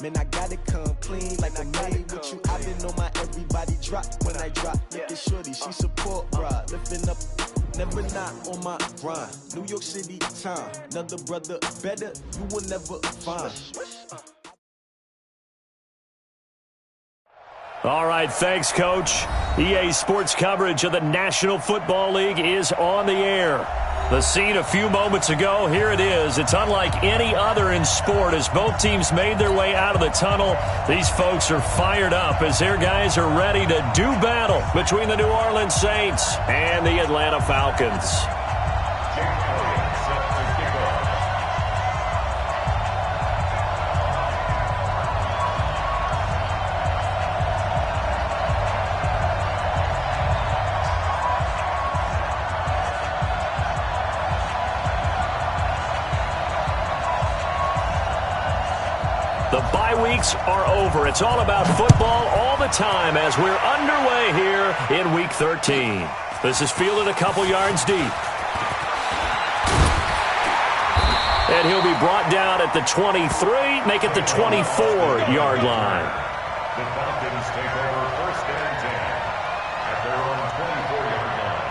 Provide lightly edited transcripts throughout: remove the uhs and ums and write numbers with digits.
Man, I gotta come clean like I made with you. I've been on my everybody drop when I drop. Look at shorty, she support ride. Lifting up, never not on my grind. New York City time, another brother better, you will never find. All right, thanks, Coach. EA Sports coverage of the National Football League is on the air. The scene a few moments ago, here it is. It's unlike any other in sport as both teams made their way out of the tunnel. These folks are fired up as their guys are ready to do battle between the New Orleans Saints and the Atlanta Falcons. The bye weeks are over. It's all about football all the time as we're underway here in Week 13. This is fielded a couple yards deep. And he'll be brought down at the 23, make it the 24-yard line. The Falcons take over first and 10 at their own 24-yard line.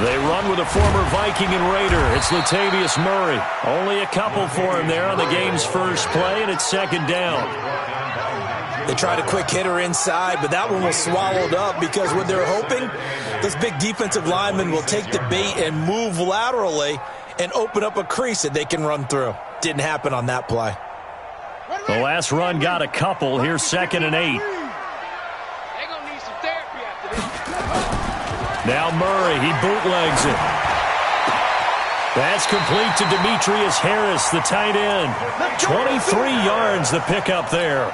They run with a former Viking and Raider. It's Latavius Murray. Only a couple for him there on the game's first play, and it's second down. They tried a quick hitter inside, but that one was swallowed up because what they're hoping, this big defensive lineman will take the bait and move laterally and open up a crease that they can run through. Didn't happen on that play. The last run got a couple. Here's second and 8. Now Murray, he bootlegs it. That's complete to Demetrius Harris, the tight end. 23 yards the pickup there.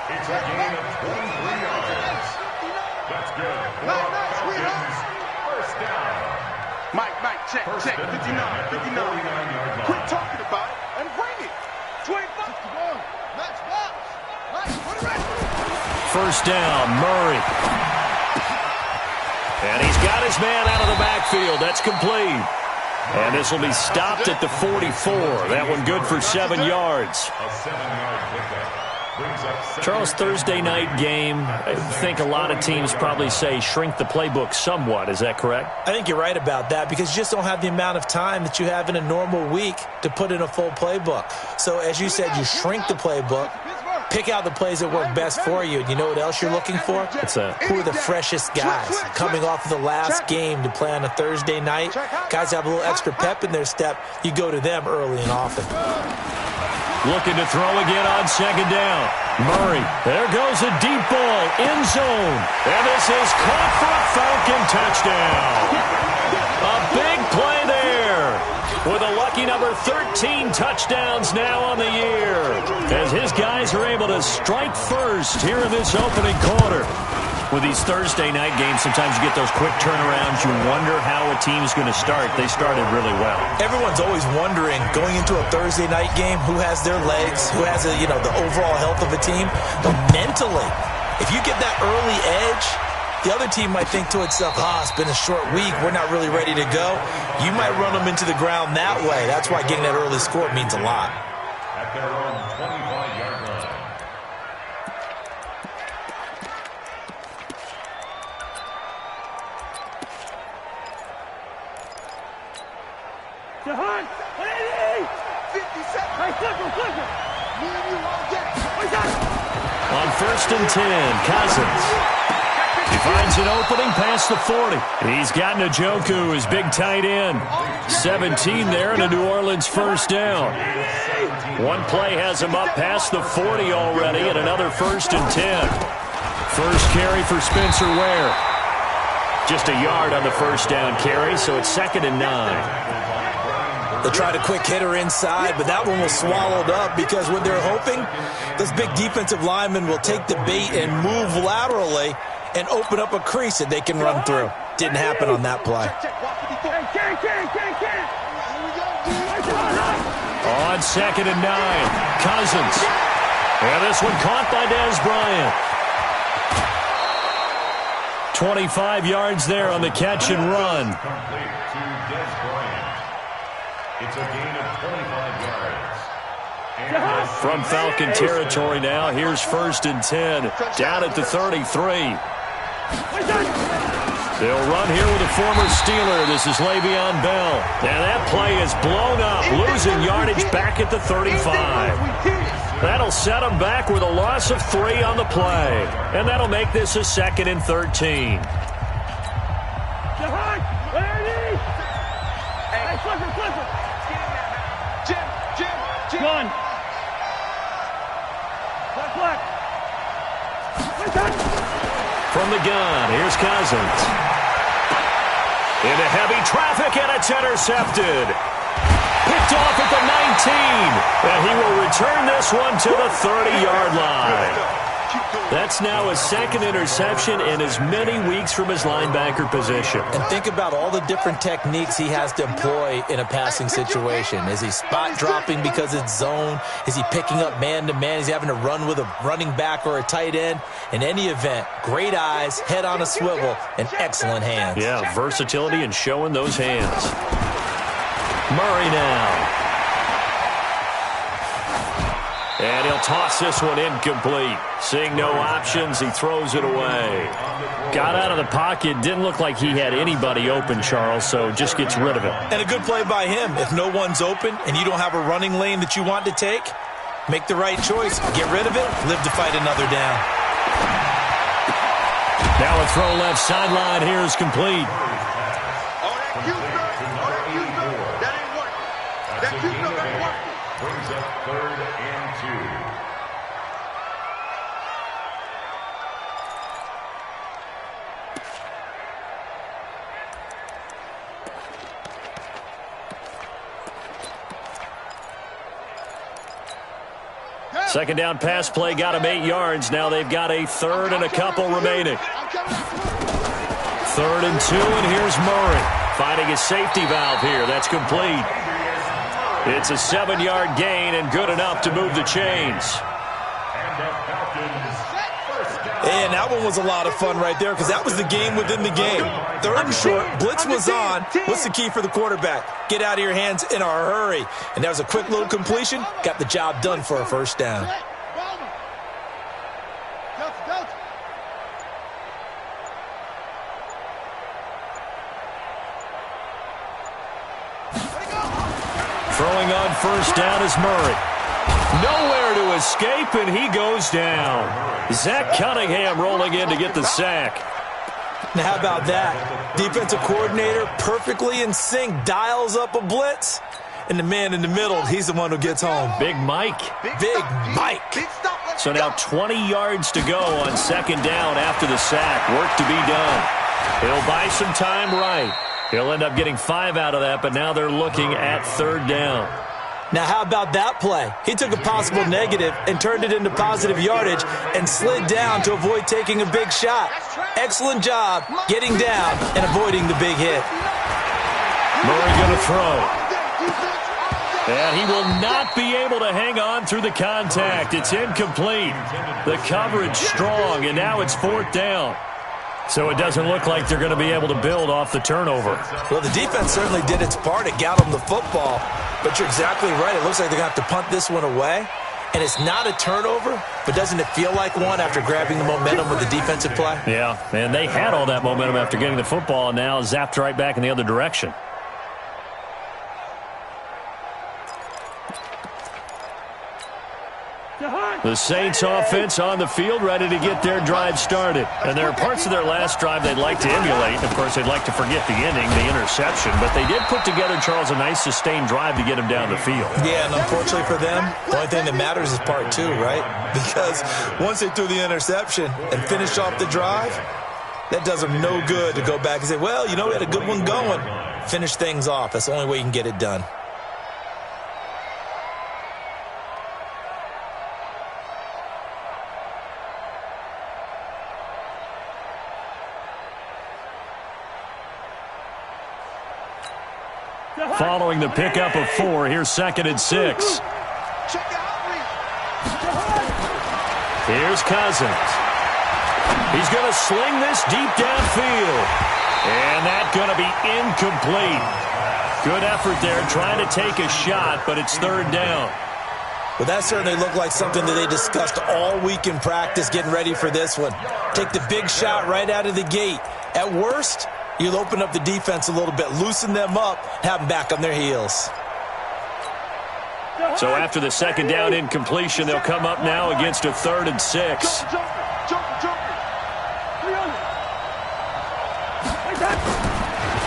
It's a gain of 23 yards. That's good. First down. Mike, check. 59. Quit talking about it and bring it. 25. First down, Murray. And he's got his man out of the backfield. That's complete. And this will be stopped at the 44. That one good for 7 yards. A 7-yard pickup. Charles, Thursday night game, I think a lot of teams probably say shrink the playbook somewhat. Is that correct? I think you're right about that because you just don't have the amount of time that you have in a normal week to put in a full playbook. So as you said, you shrink the playbook, pick out the plays that work best for you. And you know what else you're looking for? What's that? Who are the freshest guys coming off of the last game to play on a Thursday night? Guys have a little extra pep in their step. You go to them early and often. Looking to throw again on second down. Murray, there goes a deep ball, end zone. And this is caught for a Falcon touchdown. A big play there with a lucky number 13 touchdowns now on the year as his guys are able to strike first here in this opening quarter. With these Thursday night games, sometimes you get those quick turnarounds. You wonder how a team's going to start. They started really well. Everyone's always wondering, going into a Thursday night game, who has their legs, who has the overall health of a team. But mentally, if you get that early edge, the other team might think to itself, it's been a short week. We're not really ready to go. You might run them into the ground that way. That's why getting that early score means a lot. At their own 25-yard line. Jahan, 50 seconds. Hey, click him. Me and you all get it. On first and 10, Cousins. He finds an opening past the 40. He's got Njoku, his big tight end. 17 there and a New Orleans first down. One play has him up past the 40 already and another first and 10. First carry for Spencer Ware. Just a yard on the first down carry, so it's second and 9. They tried a quick hitter inside, but that one was swallowed up because when they're hoping, those big defensive linemen will take the bait and move laterally and open up a crease that they can run through. Didn't happen on that play. On 2nd and 9, Cousins. And this one caught by Dez Bryant. 25 yards there on the catch and run. Complete to Dez Bryant. It's a gain of 25 yards. From Falcon territory now, here's 1st and 10, down at the 33. They'll run here with a former Steeler. This is Le'Veon Bell. And that play is blown up, losing yardage back at the 35. That'll set them back with a loss of 3 on the play. And that'll make this a 2nd and 13. Run. From the gun, here's Cousins. Into heavy traffic, and it's intercepted. Picked off at the 19. And he will return this one to the 30-yard line. That's now his 2nd interception in as many weeks from his linebacker position. And think about all the different techniques he has to employ in a passing situation. Is he spot dropping because it's zone? Is he picking up man-to-man? Is he having to run with a running back or a tight end? In any event, great eyes, head on a swivel, and excellent hands. Yeah, versatility and showing those hands. Murray now. And he'll toss this one incomplete. Seeing no options, he throws it away. Got out of the pocket. Didn't look like he had anybody open, Charles, so just gets rid of it. And a good play by him. If no one's open and you don't have a running lane that you want to take, make the right choice. Get rid of it. Live to fight another down. Now a throw left sideline here is complete. Brings up 3rd and 2. 2nd down pass play got him 8 yards. Now they've got a 3rd and a couple remaining. 3rd and 2, and here's Murray. Finding his safety valve here. That's complete. It's a 7-yard gain and good enough to move the chains. And that one was a lot of fun right there because that was the game within the game. 3rd and short, blitz was on. What's the key for the quarterback? Get out of your hands in a hurry. And that was a quick little completion. Got the job done for a 1st down. Throwing on 1st down is Murray. Nowhere to escape, and he goes down. Zach Cunningham rolling in to get the sack. Now, how about that? Defensive coordinator perfectly in sync, dials up a blitz, and the man in the middle, he's the one who gets home. Big Mike. Big Mike. So now 20 yards to go on 2nd down after the sack. Work to be done. He'll buy some time right. He'll end up getting 5 out of that, but now they're looking at 3rd down. Now, how about that play? He took a possible negative and turned it into positive yardage and slid down to avoid taking a big shot. Excellent job getting down and avoiding the big hit. Murray going to throw. And he will not be able to hang on through the contact. It's incomplete. The coverage strong, and now it's 4th down. So it doesn't look like they're going to be able to build off the turnover. Well, the defense certainly did its part. It got them the football. But you're exactly right. It looks like they're going to have to punt this one away. And it's not a turnover, but doesn't it feel like one after grabbing the momentum with the defensive play? Yeah, and they had all that momentum after getting the football, and now zapped right back in the other direction. The Saints offense on the field, ready to get their drive started. And there are parts of their last drive they'd like to emulate. Of course, they'd like to forget the ending, the interception. But they did put together, Charles, a nice sustained drive to get them down the field. Yeah, and unfortunately for them, the only thing that matters is part 2, right? Because once they threw the interception and finished off the drive, that does them no good to go back and say, well, you know, we had a good one going. Finish things off. That's the only way you can get it done. Following the pickup of 4, here's 2nd and 6. Here's Cousins. He's going to sling this deep downfield. And that's going to be incomplete. Good effort there trying to take a shot, but it's 3rd down. Well, that certainly looked like something that they discussed all week in practice getting ready for this one. Take the big shot right out of the gate. At worst, you'll open up the defense a little bit, loosen them up, have them back on their heels. So after the 2nd down incompletion, they'll come up now against a 3rd and 6.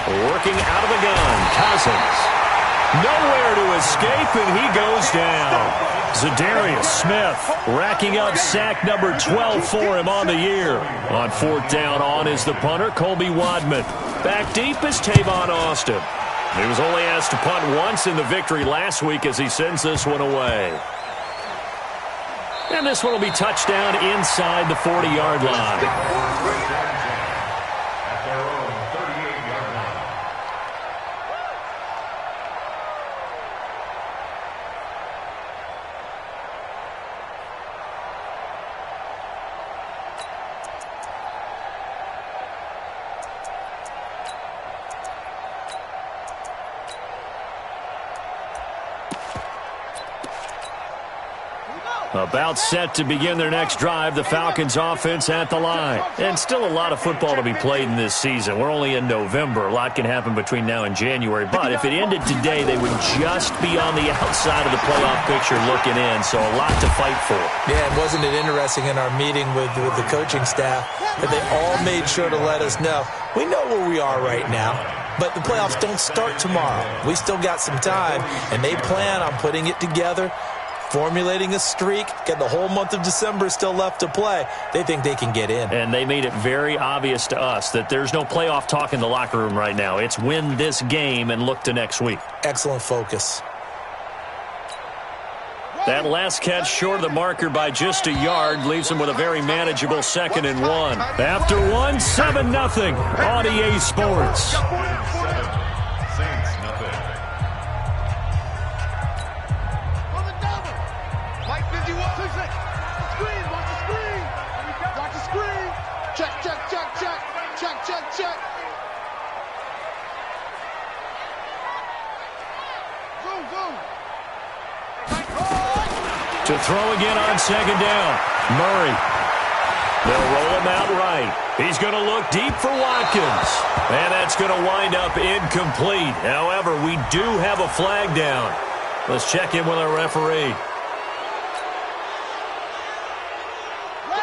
Working out of the gun, Cousins. Nowhere to escape, and he goes down. Zadarius Smith racking up sack number 12 for him on the year. On 4th down, on is the punter, Colby Wadman. Back deep is Tavon Austin. He was only asked to punt once in the victory last week as he sends this one away. And this one will be touchdown inside the 40-yard line. About set to begin their next drive, the Falcons offense at the line. And still a lot of football to be played in this season. We're only in November. A lot can happen between now and January. But if it ended today, they would just be on the outside of the playoff picture looking in. So a lot to fight for. Yeah, and wasn't it interesting in our meeting with the coaching staff that they all made sure to let us know, we know where we are right now. But the playoffs don't start tomorrow. We still got some time, and they plan on putting it together, formulating a streak, getting the whole month of December still left to play. They think they can get in. And they made it very obvious to us that there's no playoff talk in the locker room right now. It's win this game and look to next week. Excellent focus. That last catch short of the marker by just a yard leaves them with a very manageable 2nd and 1. After 1, 7-0 on EA Sports. To throw again on 2nd down. Murray. They'll roll him out right. He's going to look deep for Watkins. And that's going to wind up incomplete. However, we do have a flag down. Let's check in with our referee.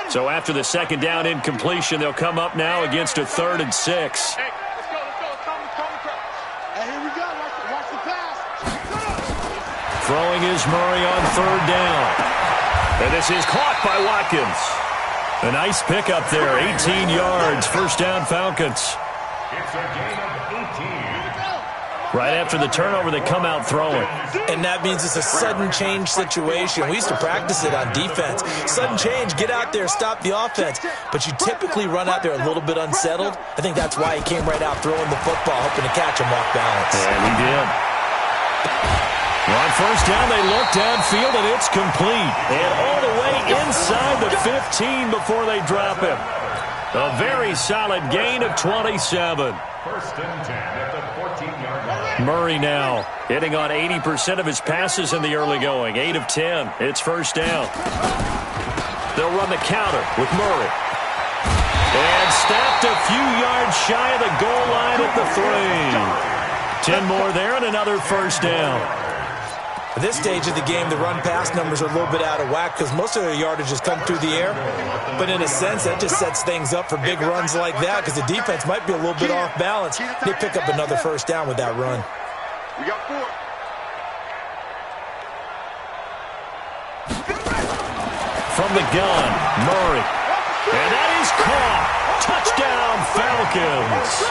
So after the 2nd down incompletion, they'll come up now against a 3rd and 6. Hey, let's go. Hey, here we go. Watch the pass. Throwing is Murray on 3rd down. And this is caught by Watkins. A nice pickup there, 18 yards, 1st down Falcons. It's a gain of 18. Right after the turnover, they come out throwing. And that means it's a sudden change situation. We used to practice it on defense. Sudden change, get out there, stop the offense. But you typically run out there a little bit unsettled. I think that's why he came right out throwing the football, hoping to catch him off balance. And he did. On 1st down, they look downfield, and it's complete. And all the way inside the 15 before they drop him. A very solid gain of 27. 1st and 10 at the 14-yard line. Murray now hitting on 80% of his passes in the early going. 8 of 10. It's 1st down. They'll run the counter with Murray. And stopped a few yards shy of the goal line at the 3. 10 more there and another 1st down. At this stage of the game, the run-pass numbers are a little bit out of whack because most of their yardage has come through the air. But in a sense, that just sets things up for big runs like that because the defense might be a little bit off balance. They pick up another 1st down with that run. We got 4. From the gun, Murray. And that is caught. Touchdown, Falcons.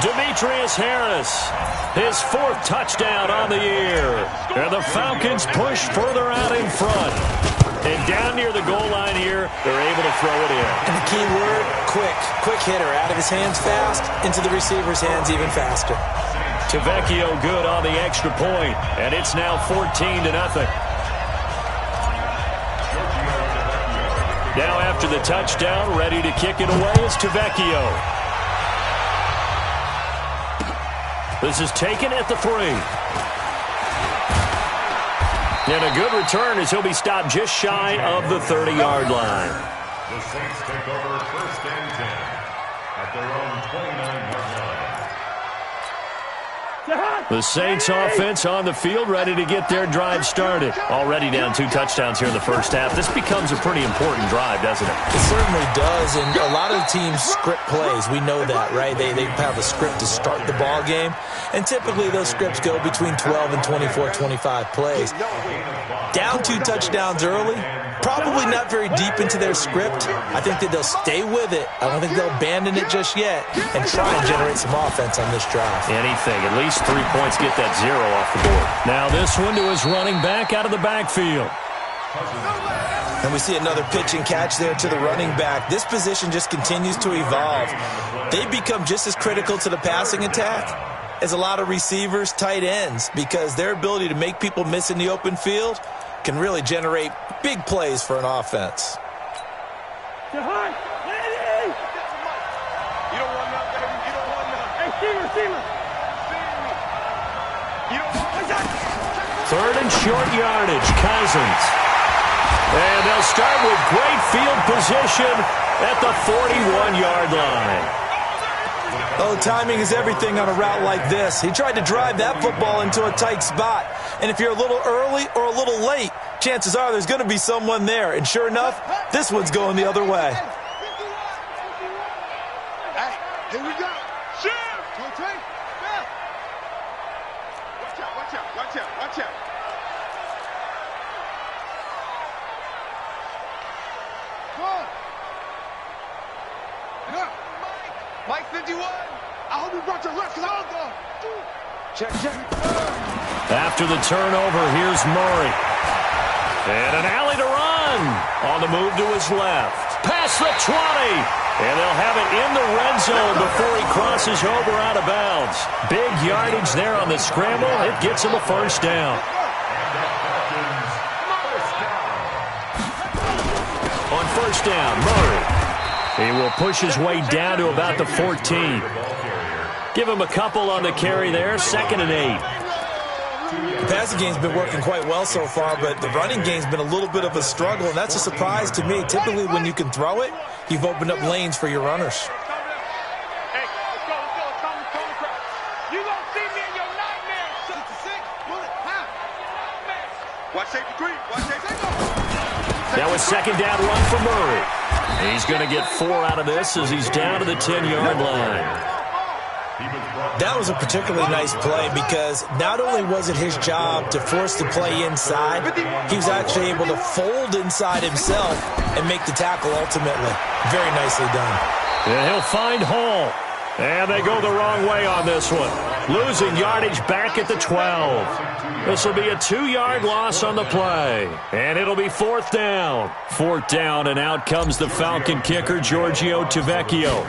Demetrius Harris, his 4th touchdown on the year. And the Falcons push further out in front. And down near the goal line here, they're able to throw it in. And the key word, quick. Quick hitter, out of his hands fast, into the receiver's hands even faster. Tavecchio good on the extra point, and it's now 14-0. Now after the touchdown, ready to kick it away is Tavecchio. This is taken at the 3. And a good return as he'll be stopped just shy of the 30-yard line. The Saints take over 1st and 10 at their own 29-yard line. The Saints offense on the field, ready to get their drive started. Already down 2 touchdowns here in the first half. This becomes a pretty important drive, doesn't it? It certainly does, and a lot of the teams script plays. We know that, right? They have a script to start the ball game, and typically those scripts go between 12 and 24, 25 plays. Down 2 touchdowns early, probably not very deep into their script. I think that they'll stay with it. I don't think they'll abandon it just yet and try and generate some offense on this drive. Anything, at least 3 points, get that 0 off the board. Now this one to his running back out of the backfield. And we see another pitch and catch there to the running back. This position just continues to evolve. They become just as critical to the passing attack as a lot of receivers, tight ends, because their ability to make people miss in the open field can really generate big plays for an offense. You don't want none, baby. You don't want none. Hey, receiver. 3rd and short yardage, Cousins. And they'll start with great field position at the 41-yard line. Oh, timing is everything on a route like this. He tried to drive that football into a tight spot. And if you're a little early or a little late, chances are there's going to be someone there. And sure enough, this one's going the other way. Hey, here we go. Shift. Watch out. Mike 51. I hope you brought your left leg on. Check. After the turnover, here's Murray. And an alley to run. On the move to his left. Past the 20. And they'll have it in the red zone before he crosses over out of bounds. Big yardage there on the scramble. It gets him a 1st down. On 1st down, Murray. He will push his way down to about the 14. Give him a couple on the carry there. 2nd and 8. The passing game's been working quite well so far, but the running game's been a little bit of a struggle, and that's a surprise to me. Typically, when you can throw it, you've opened up lanes for your runners. Hey, let's go. You gonna see me in your nightmare. 66, bullet, Watch safety green. That was 2nd down run for Murray. He's going to get 4 out of this as he's down to the 10-yard line. That was a particularly nice play because not only was it his job to force the play inside, he was actually able to fold inside himself and make the tackle ultimately. Very nicely done. And he'll find Hall. And they go the wrong way on this one. Losing yardage back at the 12. This will be a 2-yard loss on the play. And it'll be 4th down. 4th down, and out comes the Falcon kicker, Giorgio Tavecchio.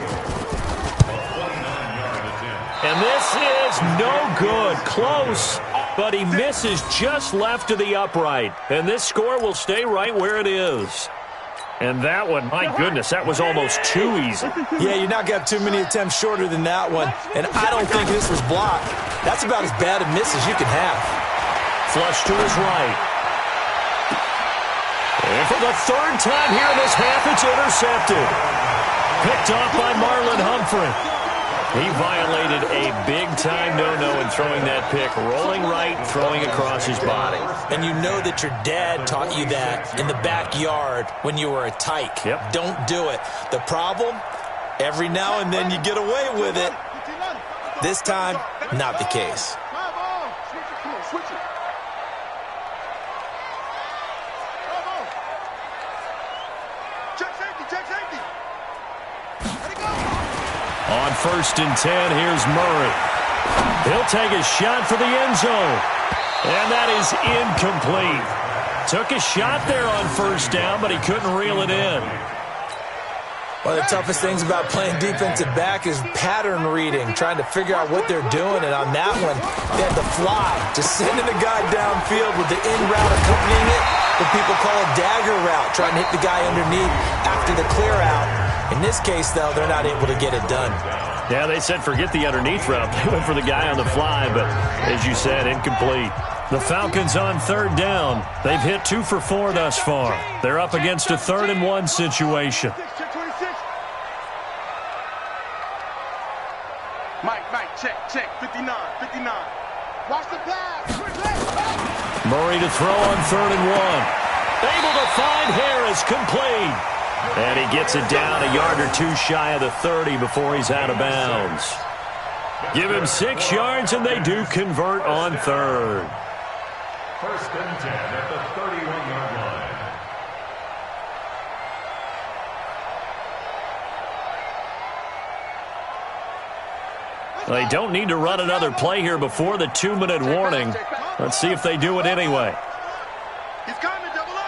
And this is no good. Close, but he misses just left of the upright. And this score will stay right where it is. And that one, my goodness, that was almost too easy. Yeah, you're not going to have too many attempts shorter than that one. And I don't think this was blocked. That's about as bad a miss as you can have. Flush to his right. And for the 3rd time here in this half, it's intercepted. Picked off by Marlon Humphrey. He violated a big-time no-no in throwing that pick. Rolling right, throwing across his body. And you know that your dad taught you that in the backyard when you were a tyke. Yep. Don't do it. The problem, every now and then you get away with it. This time, not the case. Switch it. Check safety. Let it go. On 1st and 10, here's Murray. He'll take a shot for the end zone. And that is incomplete. Took a shot there on 1st down, but he couldn't reel it in. One of the toughest things about playing defensive back is pattern reading, trying to figure out what they're doing. And on that one, they had the fly, just sending the guy downfield with the in route accompanying it, what people call a dagger route, trying to hit the guy underneath after the clear out. In this case, though, they're not able to get it done. Yeah, they said forget the underneath route. They went for the guy on the fly, but as you said, incomplete. The Falcons on third down. They've hit 2 for 4 thus far. They're up against a 3rd and 1 situation. Mike, check, 59. Watch the pass. Murray to throw on 3rd and 1. Able to find Harris, complete. And he gets it down a yard or 2 shy of the 30 before he's out of bounds. Give him 6 yards, and they do convert on 3rd. 1st and 10 at the 31-yard line. They don't need to run another play here before the 2-minute warning. Let's see if they do it anyway. He's coming, double up.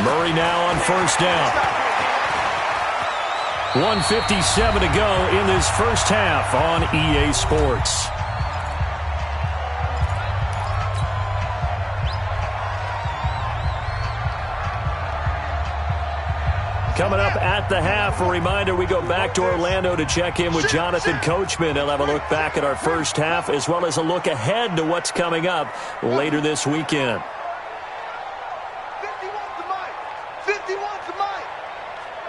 Murray now on 1st down. 1:57 to go in this first half on EA Sports. Coming up at the half, a reminder, we go back to Orlando to check in with Jonathan Coachman. He'll have a look back at our first half as well as a look ahead to what's coming up later this weekend. 51 to Mike. 51 to Mike.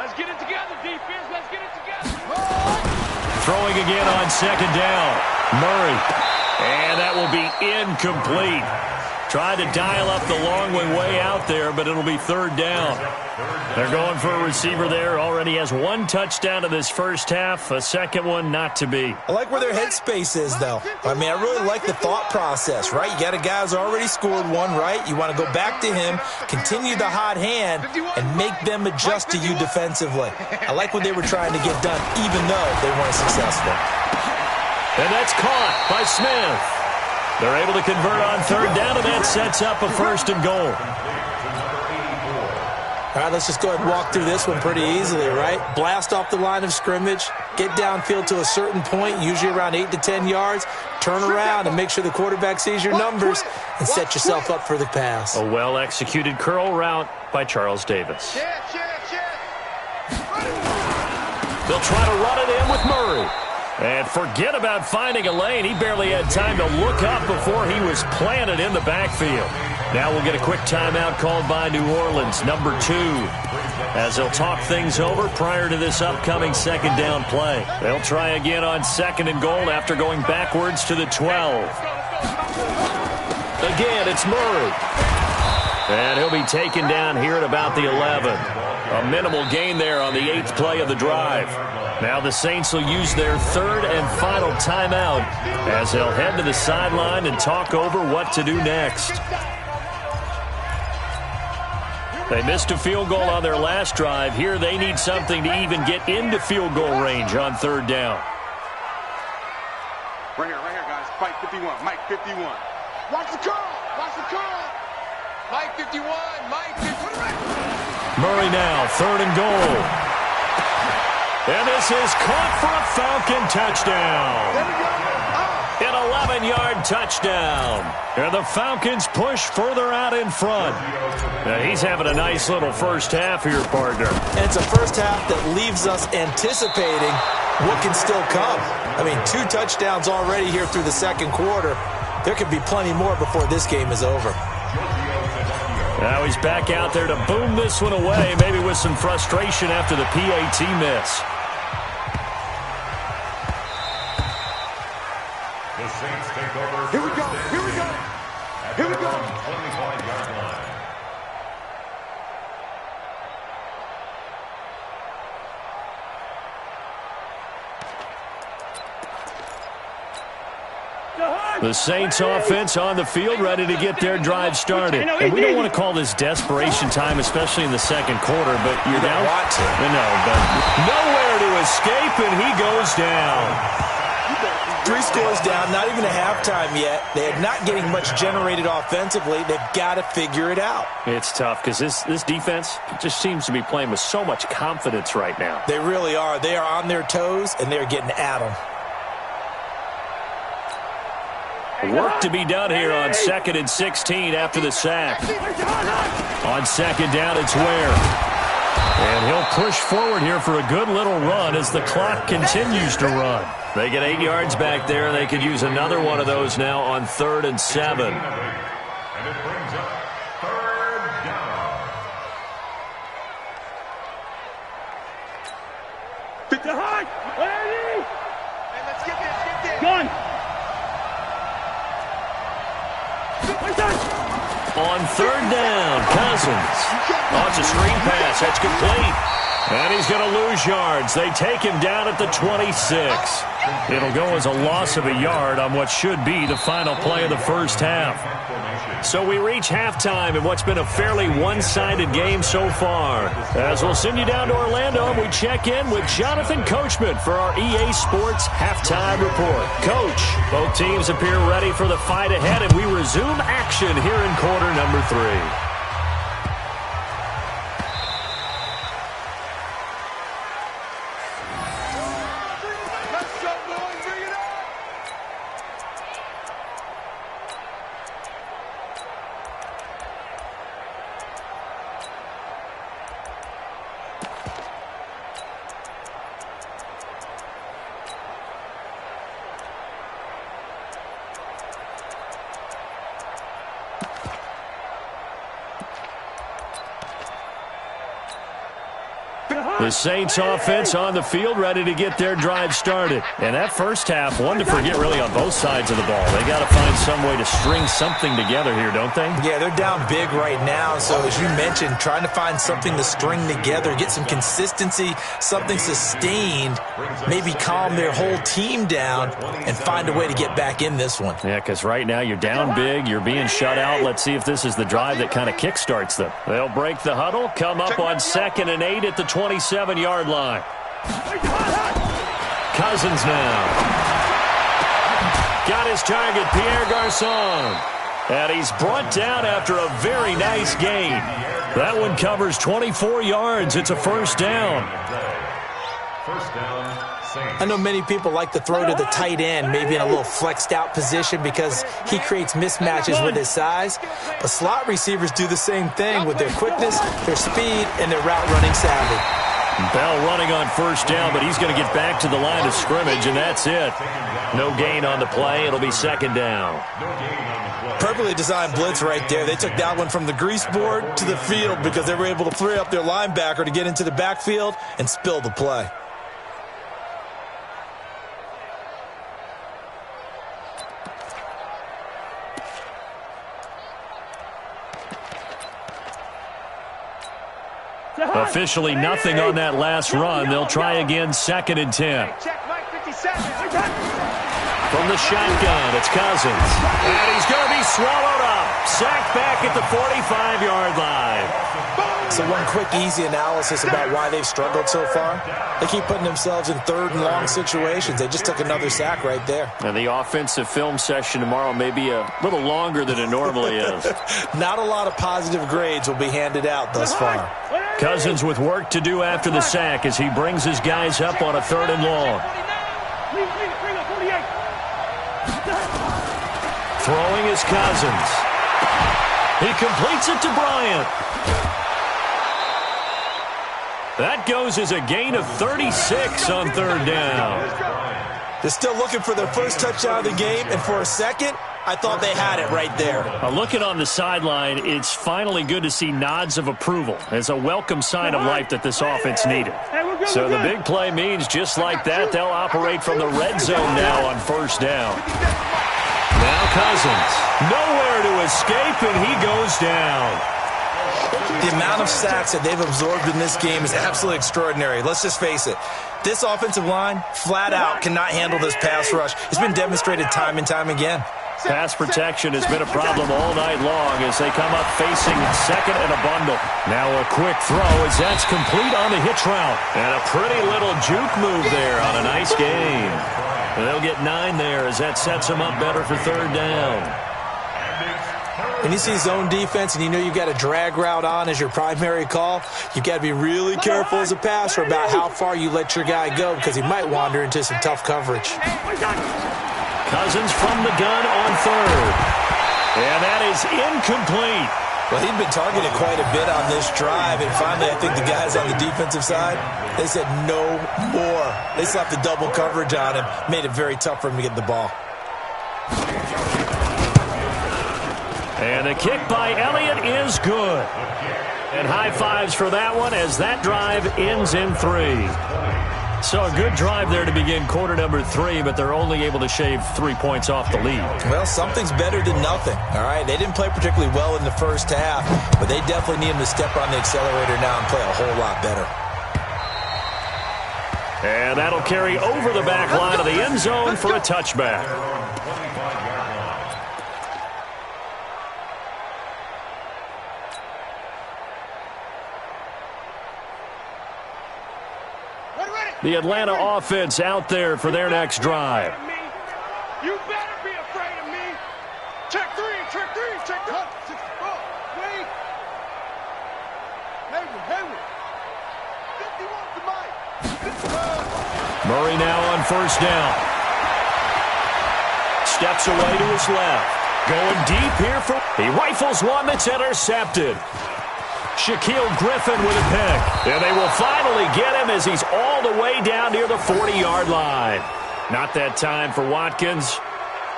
Let's get it together, defense. Let's get it together. Throwing again on 2nd down. Murray. And that will be incomplete. Tried to dial up the long way out there, but it'll be 3rd down. They're going for a receiver there. Already has 1 touchdown in this first half. A second one not to be. I like where their headspace is, though. I mean, I really like the thought process, right? You got a guy who's already scored 1, right? You want to go back to him, continue the hot hand, and make them adjust to you defensively. I like what they were trying to get done, even though they weren't successful. And that's caught by Smith. They're able to convert on 3rd down, and that sets up a 1st and goal. All right, let's just go ahead and walk through this one pretty easily, right? Blast off the line of scrimmage, get downfield to a certain point, usually around 8 to 10 yards, turn around and make sure the quarterback sees your numbers and set yourself up for the pass. A well-executed curl route by Charles Davis. They'll try to run it in with Murray. And forget about finding a lane. He barely had time to look up before he was planted in the backfield. Now we'll get a quick timeout called by New Orleans, number 2, as they'll talk things over prior to this upcoming 2nd down play. They'll try again on 2nd and goal after going backwards to the 12. Again, it's Murray. And he'll be taken down here at about the 11. A minimal gain there on the 8th play of the drive. Now the Saints will use their 3rd and final timeout as they'll head to the sideline and talk over what to do next. They missed a field goal on their last drive. Here they need something to even get into field goal range on 3rd down. Right here, guys. Mike 51, Mike 51. Watch the curl. Mike 51, Mike 51. Murray now, 3rd and goal. And this is caught for a Falcon touchdown. An 11-yard touchdown. And the Falcons push further out in front. Now he's having a nice little first half here, partner. And it's a first half that leaves us anticipating what can still come. I mean, 2 touchdowns already here through the 2nd quarter. There could be plenty more before this game is over. Now he's back out there to boom this one away, maybe with some frustration after the PAT miss. The Saints take over. Here we go. 25-yard line. The Saints offense on the field, ready to get their drive started. And we don't want to call this desperation time, especially in the 2nd quarter, but you're down. No, but nowhere to escape, and he goes down. 3 scores down, not even a halftime yet. They're not getting much generated offensively. They've got to figure it out. It's tough because this defense just seems to be playing with so much confidence right now. They really are. They are on their toes, and they're getting at them. Work to be done here on 2nd and 16 after the sack. On 2nd down, it's Ware. And he'll push forward here for a good little run as the clock continues to run. They get 8 yards back there. They could use another one of those now on 3rd and 7. And it brings up 3rd down. 50 high. Ready? Hey, let's get this. Gun. On 3rd down, Cousins. Oh, it's a screen pass. That's complete. And he's going to lose yards. They take him down at the 26. It'll go as a loss of a yard on what should be the final play of the first half. So we reach halftime in what's been a fairly one-sided game so far. As we'll send you down to Orlando, and we check in with Jonathan Coachman for our EA Sports Halftime Report. Coach, both teams appear ready for the fight ahead, and we resume action here in quarter number 3. The Saints offense on the field, ready to get their drive started. And that first half, one to forget really on both sides of the ball. They got to find some way to string something together here, don't they? Yeah, they're down big right now. So as you mentioned, trying to find something to string together, get some consistency, something sustained, maybe calm their whole team down and find a way to get back in this one. Yeah, because right now you're down big, you're being shut out. Let's see if this is the drive that kind of kickstarts them. They'll break the huddle, come up on 2nd and 8 at the 27-yard line. Cousins now. Got his target, Pierre Garçon. And he's brought down after a very nice gain. That one covers 24 yards. It's a first down. First down, Saints. I know many people like to throw to the tight end, maybe in a little flexed out position because he creates mismatches with his size. But slot receivers do the same thing with their quickness, their speed, and their route running savvy. Bell running on first down, but he's going to get back to the line of scrimmage, and that's it. No gain on the play. It'll be 2nd down. Perfectly designed blitz right there. They took that one from the grease board to the field because they were able to free up their linebacker to get into the backfield and spill the play. Officially nothing on that last run. They'll try again, 2nd and 10. From the shotgun, it's Cousins. And he's going to be swallowed up. Sacked back at the 45-yard line. So one quick, easy analysis about why they've struggled so far. They keep putting themselves in 3rd and long situations. They just took another sack right there. And the offensive film session tomorrow may be a little longer than it normally is. Not a lot of positive grades will be handed out thus far. Cousins with work to do after the sack as he brings his guys up on a 3rd and long. Throwing is Cousins. He completes it to Bryant. That goes as a gain of 36 on 3rd down. They're still looking for their first touchdown of the game, and for a second, I thought they had it right there. Looking on the sideline, it's finally good to see nods of approval as a welcome sign of life that this offense needed. So the big play means just like that, they'll operate from the red zone now on first down. Now Cousins, nowhere to escape, and he goes down. The amount of sacks that they've absorbed in this game is absolutely extraordinary. Let's just face it. This offensive line, flat out, cannot handle this pass rush. It's been demonstrated time and time again. Pass protection has been a problem all night long as they come up facing 2nd and a bundle. Now a quick throw as that's complete on the hitch route. And a pretty little juke move there on a nice game. They'll get 9 there as that sets them up better for third down. When you see zone defense and you know you've got a drag route on as your primary call, you've got to be really careful as a passer about how far you let your guy go because he might wander into some tough coverage. Cousins from the gun on third. And that is incomplete. Well, he'd been targeted quite a bit on this drive, and finally I think the guys on the defensive side, they said no more. They slapped the double coverage on him, made it very tough for him to get the ball. And the kick by Elliott is good. And high fives for that one as that drive ends in 3. So a good drive there to begin quarter number 3, but they're only able to shave 3 points off the lead. Well, something's better than nothing, all right? They didn't play particularly well in the first half, but they definitely need him to step on the accelerator now and play a whole lot better. And that'll carry over the back line of the end zone for a touchback. The Atlanta offense out there for their next drive. You better be afraid of me. Check 3, check 3, check 3. Wait. Hayward. 51 to Mike. Murray now on first down. Steps away to his left. Going deep here for... He rifles one that's intercepted. Shaquille Griffin with a pick. And they will finally get him as he's all the way down near the 40-yard line. Not that time for Watkins.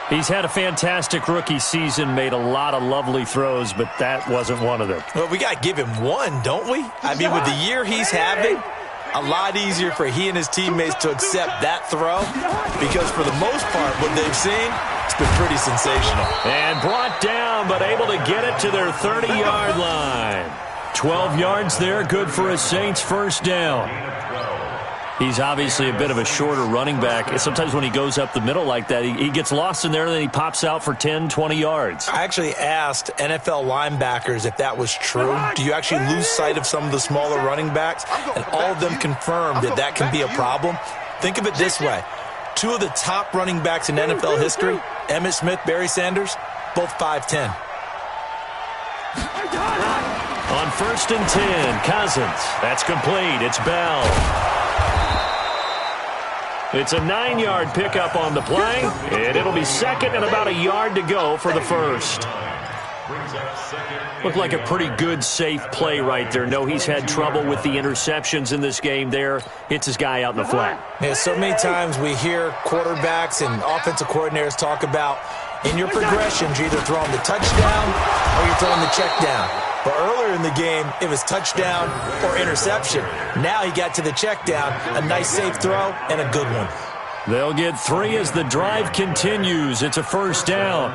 He's had a fantastic rookie season, made a lot of lovely throws, but that wasn't one of them. Well, we got to give him one, don't we? I mean, with the year he's having, a lot easier for he and his teammates to accept that throw because for the most part, what they've seen, it's been pretty sensational. And brought down, but able to get it to their 30-yard line. 12 yards there, good for a Saints first down. He's obviously a bit of a shorter running back. Sometimes when he goes up the middle like that, he gets lost in there, and then he pops out for 10, 20 yards. I actually asked NFL linebackers if that was true. Do you actually lose sight of some of the smaller running backs? And all of them confirmed that that can be a problem. Think of it this way. 2 of the top running backs in NFL history, Emmitt Smith, Barry Sanders, both 5'10". On first and 10, Cousins. That's complete. It's Bell. It's a 9-yard pickup on the play, and it'll be second and about a yard to go for the first. Looked like a pretty good, safe play right there. No, he's had trouble with the interceptions in this game there. Hits his guy out in the flat. Yeah, so many times we hear quarterbacks and offensive coordinators talk about in your progressions, you're either throwing the touchdown or you're throwing the check down. But earlier in the game, it was touchdown or interception. Now he got to the check down, a nice safe throw, and a good one. They'll get 3 as the drive continues. It's a first down.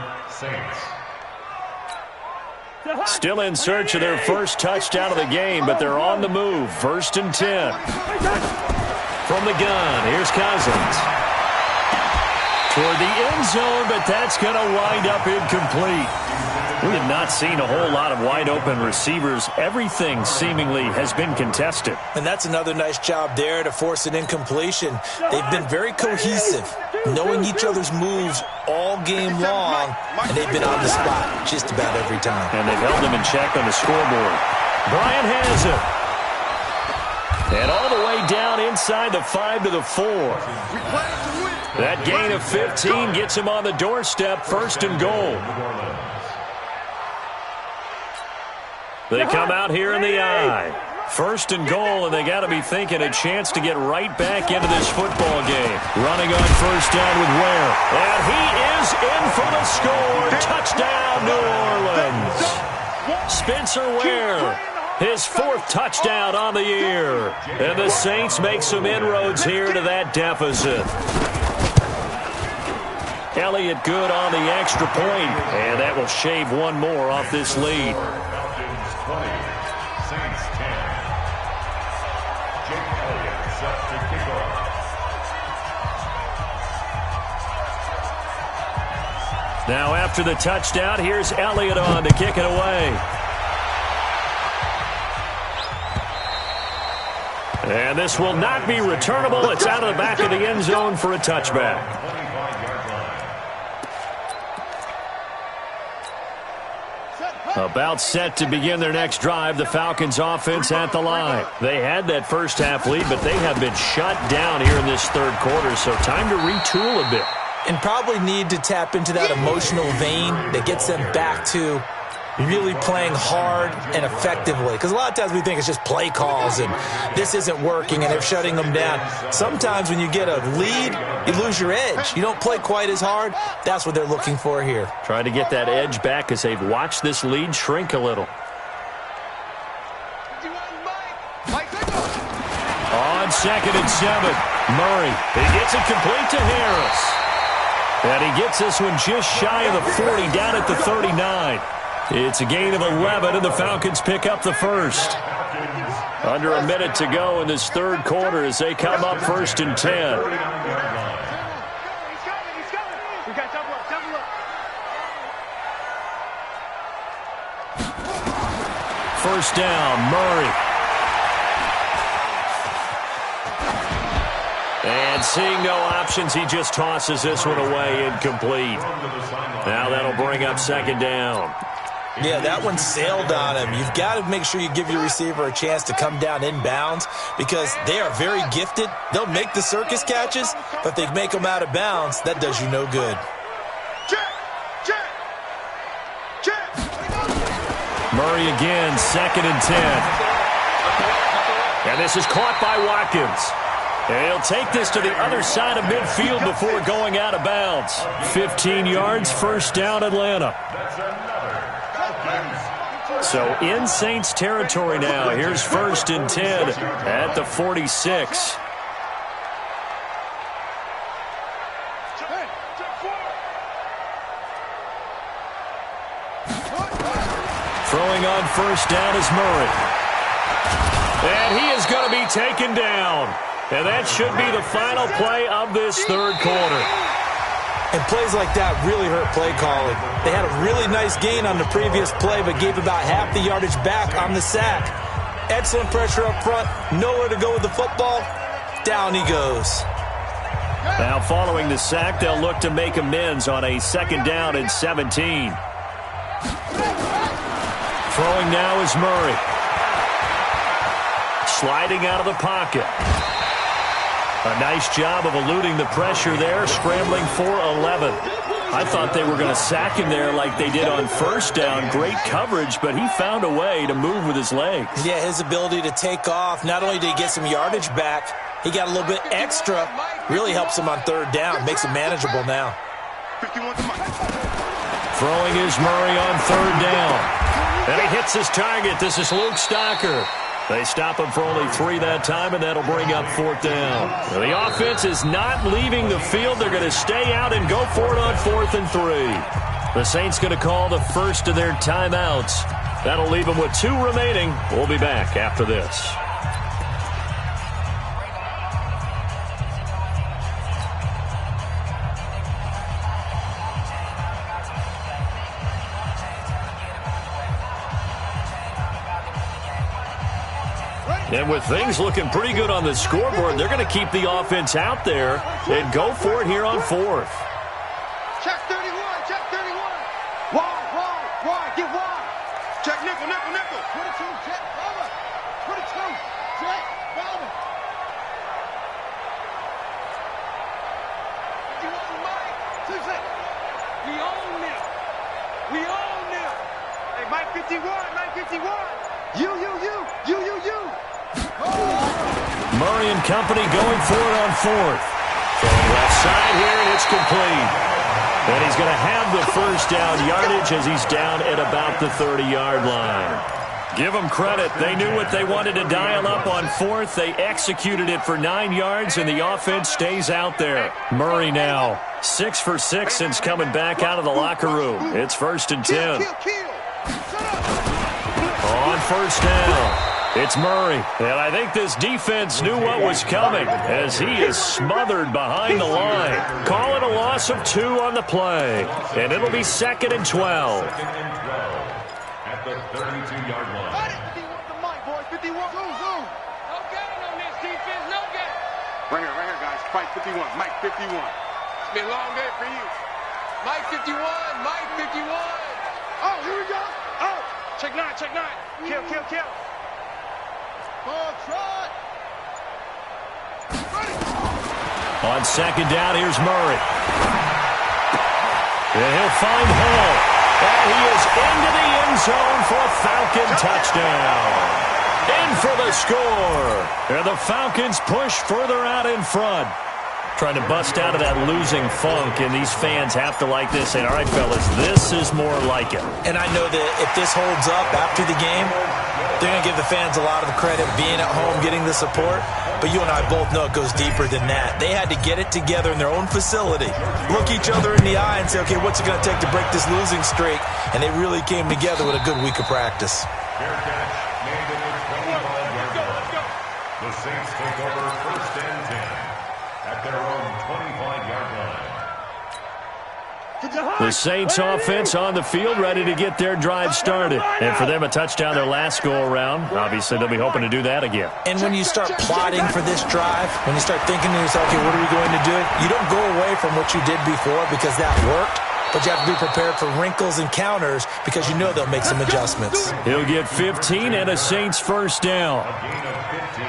Still in search of their first touchdown of the game, but they're on the move. First and 10. From the gun, here's Cousins. Toward the end zone, but that's going to wind up incomplete. We have not seen a whole lot of wide-open receivers. Everything seemingly has been contested. And that's another nice job there to force an incompletion. They've been very cohesive, knowing each other's moves all game long, and they've been on the spot just about every time. And they've held them in check on the scoreboard. Bryant has it. And all the way down inside the 5 to the 4. That gain of 15 gets him on the doorstep, first and goal. They come out here in the I. First and goal, and they got to be thinking a chance to get right back into this football game. Running on first down with Ware. And he is in for the score. Touchdown, New Orleans. Spencer Ware, his 4th touchdown on the year. And the Saints make some inroads here to that deficit. Elliott good on the extra point, and that will shave one more off this lead. Saints 10. Jake Elliott set to kick off. Now after the touchdown, here's Elliott on to kick it away. And this will not be returnable. It's out of the back of the end zone for a touchback. About set to begin their next drive, the Falcons offense at the line. They had that first half lead, but they have been shut down here in this third quarter, so time to retool a bit. And probably need to tap into that emotional vein that gets them back to really playing hard and effectively. Because a lot of times we think it's just play calls and this isn't working and they're shutting them down. Sometimes when you get a lead, you lose your edge. You don't play quite as hard. That's what they're looking for here. Trying to get that edge back as they've watched this lead shrink a little. On 2nd and 7, Murray. He gets it complete to Harris. And he gets this one just shy of the 40, down at the 39. It's a gain of 11, and the Falcons pick up the first. Under a minute to go in this third quarter as they come up 1st and 10. First down, Murray. And seeing no options, he just tosses this one away, incomplete. Now that'll bring up 2nd down. Yeah, that one sailed on him. You've got to make sure you give your receiver a chance to come down inbounds because they are very gifted. They'll make the circus catches, but if they make them out of bounds, that does you no good. Murray again, 2nd and 10. And this is caught by Watkins. And he'll take this to the other side of midfield before going out of bounds. 15 yards, first down, Atlanta. So in Saints territory now. Here's 1st and 10 at the 46. Throwing on first down is Murray. And he is going to be taken down. And that should be the final play of this third quarter. And plays like that really hurt play calling. They had a really nice gain on the previous play, but gave about half the yardage back on the sack. Excellent pressure up front. Nowhere to go with the football. Down he goes. Now following the sack, they'll look to make amends on a 2nd down and 17. Throwing now is Murray. Sliding out of the pocket. A nice job of eluding the pressure there, scrambling for 11. I thought they were going to sack him there like they did on first down. Great coverage, but he found a way to move with his legs. Yeah, his ability to take off, not only did he get some yardage back, he got a little bit extra. Really helps him on 3rd down, makes it manageable now. Throwing is Murray on 3rd down. And he hits his target. This is Luke Stocker. They stop him for only 3 that time, and that'll bring up 4th down. The offense is not leaving the field. They're going to stay out and go for it on 4th and 3. The Saints going to call the first of their timeouts. That'll leave them with 2 remaining. We'll be back after this. And with things looking pretty good on the scoreboard, they're going to keep the offense out there and go for it here on 4th. Check 31, check 31. Wide, get wide. Check nickel. 22, check, cover. 22, check, cover. 51, Mike, 2 seconds. We own this. Hey, Mike 51. You. Murray and company going for it on 4th. Throwing left side here, and it's complete. And he's going to have the first down yardage as he's down at about the 30-yard line. Give them credit. They knew what they wanted to dial up on 4th. They executed it for 9 yards, and the offense stays out there. Murray now 6 for 6 since coming back out of the locker room. It's 1st and 10. On first down, it's Murray. And I think this defense knew what was coming as he is smothered behind the line. Call it a loss of 2 on the play. And it'll be 2nd and 12. At the 32-yard line. 51. No gain on this defense, no gain. Right here, guys. Fight 51. Mike 51. It's been a long day for you. Mike 51. Oh, here we go. Oh, check nine, check nine. Kill, kill, kill. Ball trot. On second down, here's Murray. And he'll find Hall. And he is into the end zone for a Falcon touchdown. In for the score. And the Falcons push further out in front. Trying to bust out of that losing funk, and these fans have to like this. And all right, fellas, this is more like it. And I know that if this holds up after the game, they're going to give the fans a lot of the credit being at home, getting the support. But you and I both know it goes deeper than that. They had to get it together in their own facility, look each other in the eye and say, okay, what's it going to take to break this losing streak? And they really came together with a good week of practice. Fair catch made at the 25-yard line. The Saints take over 1st and 10 at their own 25-yard line. The Saints offense on the field, ready to get their drive started. And for them, a touchdown their last go-around. Obviously, they'll be hoping to do that again. And when you start plotting for this drive, when you start thinking to yourself, okay, what are we going to do? You don't go away from what you did before because that worked. But you have to be prepared for wrinkles and counters because you know they'll make some adjustments. He'll get 15 and a Saints first down. A gain of 15.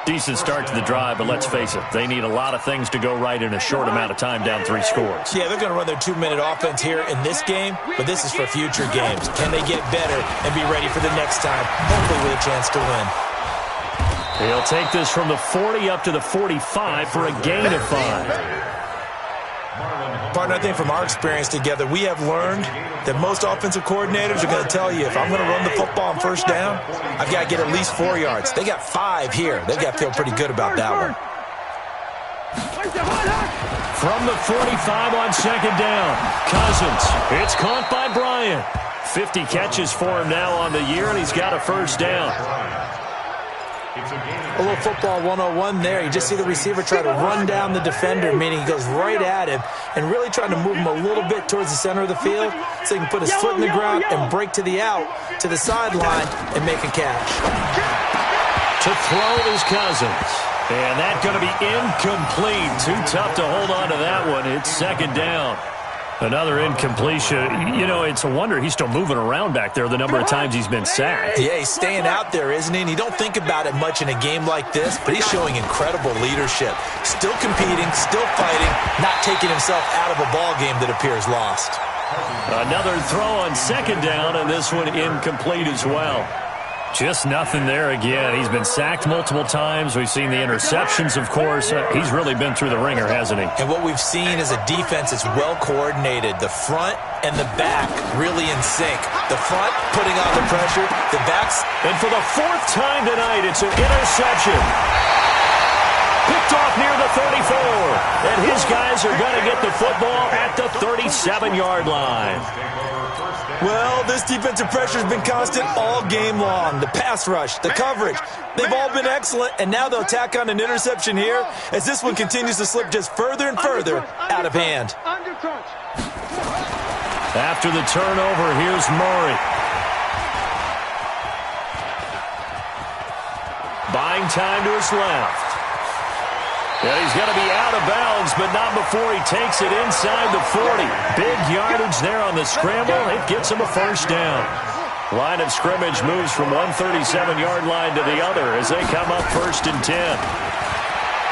Decent start to the drive, but let's face it, they need a lot of things to go right in a short amount of time, down 3 scores. Yeah, they're going to run their 2-minute offense here in this game, but this is for future games. Can they get better and be ready for the next time, hopefully with a chance to win? He'll take this from the 40 up to the 45 for a gain of 5. Partner, I think from our experience together, we have learned that most offensive coordinators are going to tell you, if I'm going to run the football on first down, I've got to get at least 4 yards. They got 5 here. They've got to feel pretty good about that one. From the 45 on second down, Cousins. It's caught by Bryant. 50 catches for him now on the year, and he's got a first down. A little football 101 there. You just see the receiver try to run down the defender, meaning he goes right at him and really trying to move him a little bit towards the center of the field so he can put his foot in the ground and break to the out, to the sideline, and make a catch. To throw is Cousins. And that's going to be incomplete. Too tough to hold on to that one. It's second down. Another incompletion. You know, it's a wonder he's still moving around back there the number of times he's been sacked. Yeah, he's staying out there, isn't he? And you don't think about it much in a game like this, but he's showing incredible leadership. Still competing, still fighting, not taking himself out of a ball game that appears lost. Another throw on second down, and this one incomplete as well. Just nothing there again. He's been sacked multiple times. We've seen the interceptions, of course. He's really been through the ringer, hasn't he? And what we've seen is a defense that's well coordinated. The front and the back really in sync. The front putting on the pressure. The backs. And for the 4th time tonight, it's an interception. Picked off near the 34. And his guys are going to get the football at the 37-yard line. Well, this defensive pressure has been constant all game long. The pass rush, the coverage, they've all been excellent, and now they'll tack on an interception here as this one continues to slip just further and further out of hand. After the turnover, here's Murray. Buying time to his left. Yeah, he's going to be out of bounds, but not before he takes it inside the 40. Big yardage there on the scramble. It gets him a first down. Line of scrimmage moves from one 37-yard line to the other as they come up 1st and 10.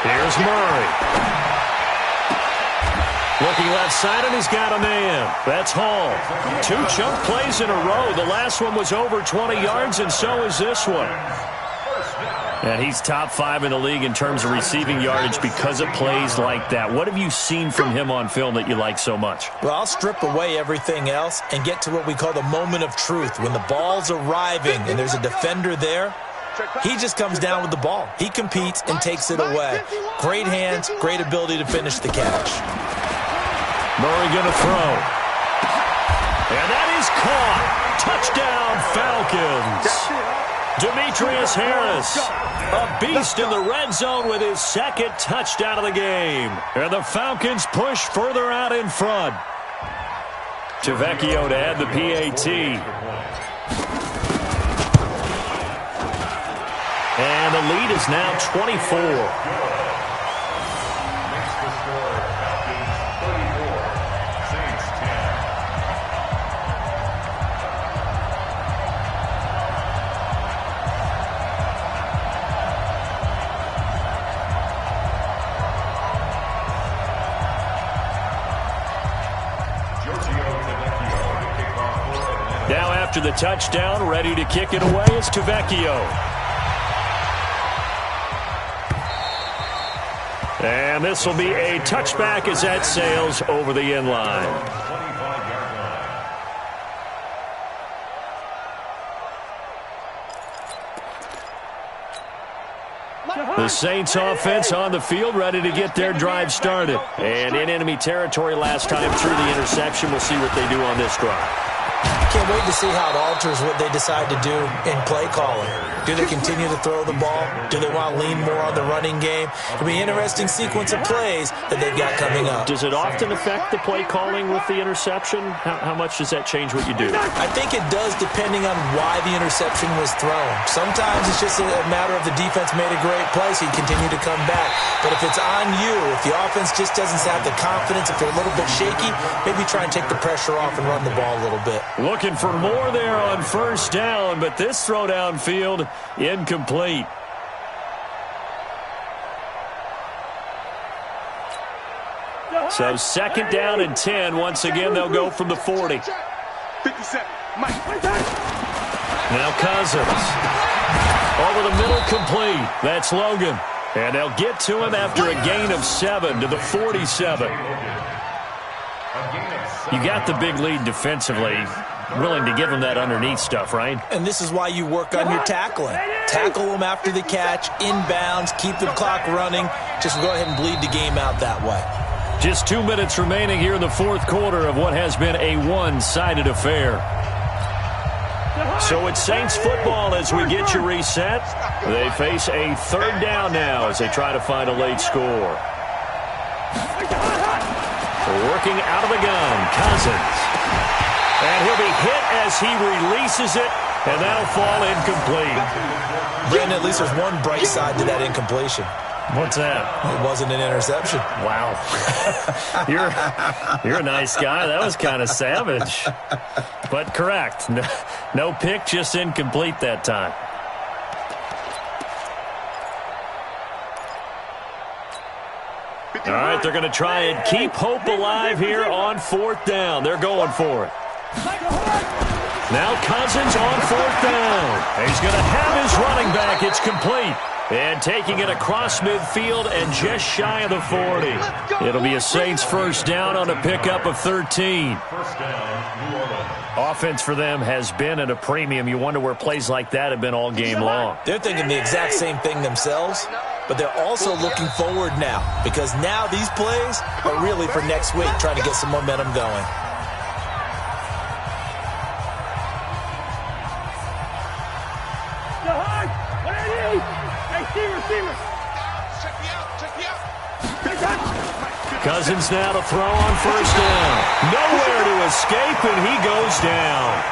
Here's Murray. Looking left side, and he's got a man. That's Hall. 2 chunk plays in a row. The last one was over 20 yards, and so is this one. And he's top 5 in the league in terms of receiving yardage because of plays like that. What have you seen from him on film that you like so much? Well, I'll strip away everything else and get to what we call the moment of truth. When the ball's arriving and there's a defender there, he just comes down with the ball. He competes and takes it away. Great hands, great ability to finish the catch. Murray going to throw. And that is caught. Touchdown, Falcons. Demetrius Harris, a beast in the red zone with his 2nd touchdown of the game. And the Falcons push further out in front. Tavecchio to add the PAT. And the lead is now 24. after the touchdown. Ready to kick it away is Tavecchio. And this will be a touchback as that sails over the end line. The Saints offense on the field, ready to get their drive started. And in enemy territory last time through the interception. We'll see what they do on this drive. Can't wait to see how it alters what they decide to do in play calling. Do they continue to throw the ball? Do they want to lean more on the running game? It'll be an interesting sequence of plays that they've got coming up. Does it often affect the play calling with the interception? How much does that change what you do? I think it does depending on why the interception was thrown. Sometimes it's just a matter of the defense made a great play, so you continue to come back. But if it's on you, if the offense just doesn't have the confidence, if they're a little bit shaky, maybe try and take the pressure off and run the ball a little bit. Looking for more there on first down, but this throw downfield, incomplete. So second down and 10. Once again, they'll go from the 40. 57. Now Cousins. Over the middle, complete. That's Logan. And they'll get to him after a gain of 7 to the 47. You got the big lead defensively. Willing to give them that underneath stuff, right? And this is why you work on your tackling. Tackle them after the catch, inbounds, keep the clock running. Just go ahead and bleed the game out that way. Just 2 minutes remaining here in the fourth quarter of what has been a one-sided affair. So it's Saints football as we get you reset. They face a third down now as they try to find a late score. Working out of the gun, Cousins. And he'll be hit as he releases it, and that'll fall incomplete. Brandon, at least there's one bright side to that incompletion. What's that? It wasn't an interception. Wow. You're a nice guy. That was kind of savage. But correct. No pick, just incomplete that time. All right, they're going to try and keep hope alive here on fourth down. They're going for it. Now Cousins on fourth down. He's going to have his running back. It's complete. And taking it across midfield and just shy of the 40. It'll be a Saints first down on a pickup of 13. First down, New Orleans. Offense for them has been at a premium. You wonder where plays like that have been all game long. They're thinking the exact same thing themselves, but they're also looking forward now because now these plays are really for next week, trying to get some momentum going. Cousins now to throw on first down. Nowhere to escape, and he goes down.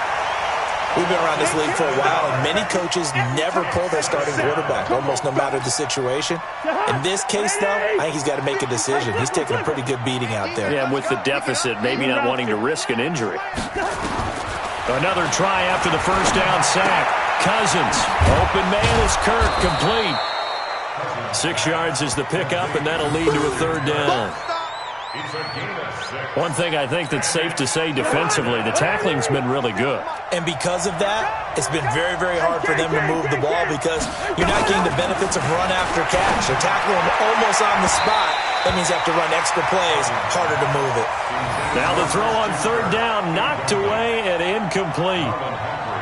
We've been around this league for a while, and many coaches never pull their starting quarterback, almost no matter the situation. In this case, though, I think he's got to make a decision. He's taking a pretty good beating out there. Yeah, with the deficit, maybe not wanting to risk an injury. Another try after the first down sack. Cousins, open man is Kirk, complete. 6 yards is the pickup, and that'll lead to a third down. One thing I think that's safe to say defensively, the tackling's been really good. And because of that, it's been very, very hard for them to move the ball because you're not getting the benefits of run after catch. They're tackling them almost on the spot. That means you have to run extra plays, harder to move it. Now the throw on third down, knocked away and incomplete.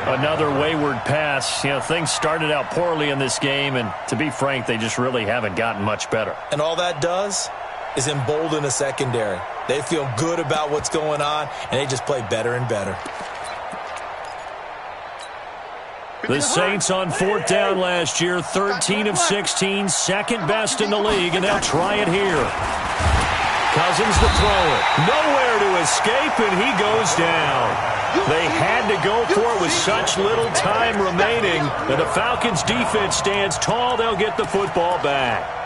Another wayward pass. You know, things started out poorly in this game, and to be frank, they just really haven't gotten much better. And all that does is embolden a secondary. They feel good about what's going on, and they just play better and better. The Saints on fourth down last year, 13 of 16, second best in the league, and they'll try it here. Cousins to throw it. Nowhere to escape, and he goes down. They had to go for it with such little time remaining, and the Falcons' defense stands tall. They'll get the football back.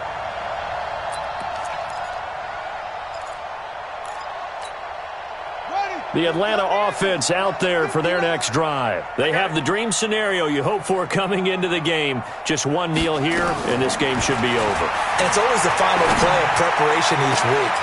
The Atlanta offense out there for their next drive. They have the dream scenario you hope for coming into the game. Just one kneel here, and this game should be over. And it's always the final play of preparation each week.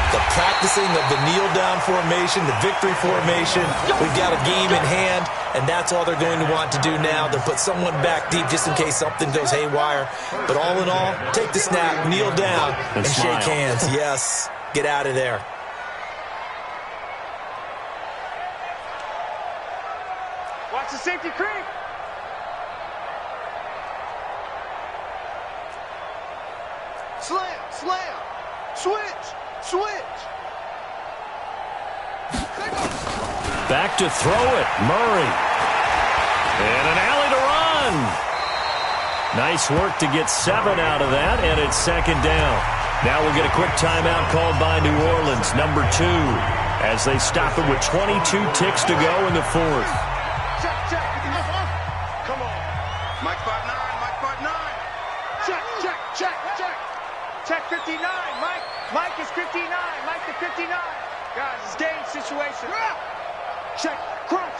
The practicing of the kneel-down formation, the victory formation. We've got a game in hand, and that's all they're going to want to do now. They'll put someone back deep just in case something goes haywire. But all in all, take the snap, kneel down, and shake hands. Yes, get out of there. Watch the safety creep. Slam, switch. Back to throw it, Murray. And an alley to run. Nice work to get 7 out of that, and it's second down. Now we'll get a quick timeout called by New Orleans, number 2, as they stop it with 22 ticks to go in the fourth. Check. Come on. Mike 5'9", Mike 5'9". Check. Check 59, Mike is 59, Mike to 59. Guys, it's game situation. Check, crunch.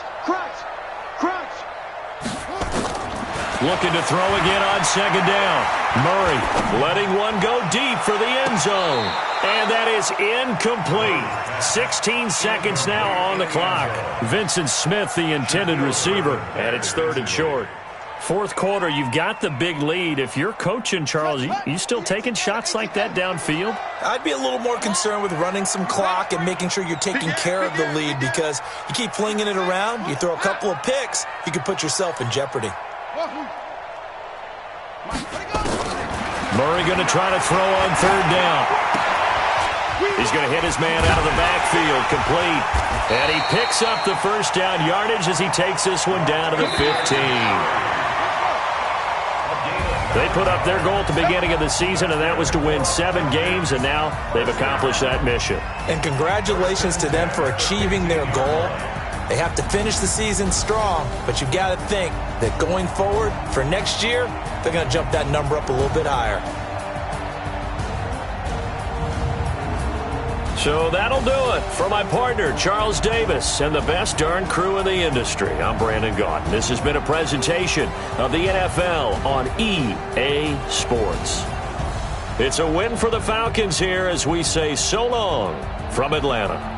Looking to throw again on second down. Murray letting one go deep for the end zone. And that is incomplete. 16 seconds now on the clock. Vincent Smith, the intended receiver, and it's 3rd and short. Fourth quarter, you've got the big lead. If you're coaching, Charles, you still taking shots like that downfield? I'd be a little more concerned with running some clock and making sure you're taking care of the lead, because you keep flinging it around, you throw a couple of picks, you could put yourself in jeopardy. Murray going to try to throw on 3rd down. He's going to hit his man out of the backfield, complete. And he picks up the first down yardage as he takes this one down to the 15. They put up their goal at the beginning of the season, and that was to win 7 games, and now they've accomplished that mission. And congratulations to them for achieving their goal. They have to finish the season strong, but you've got to think that going forward for next year, they're going to jump that number up a little bit higher. So that'll do it for my partner, Charles Davis, and the best darn crew in the industry. I'm Brandon Gaudin. This has been a presentation of the NFL on EA Sports. It's a win for the Falcons here as we say so long from Atlanta.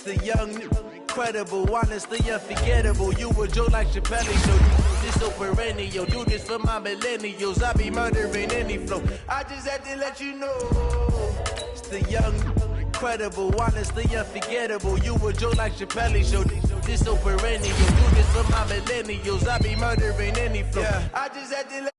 The young, incredible, honestly unforgettable. You a Joe like Chappelle, so you this so perennial. Do this for my millennials. I be murdering any flow. I just had to let you know. It's the young, incredible, honestly unforgettable. You a Joe like Chappelle, so this so perennial. Do this for my millennials. I be murdering any flow. I just had to let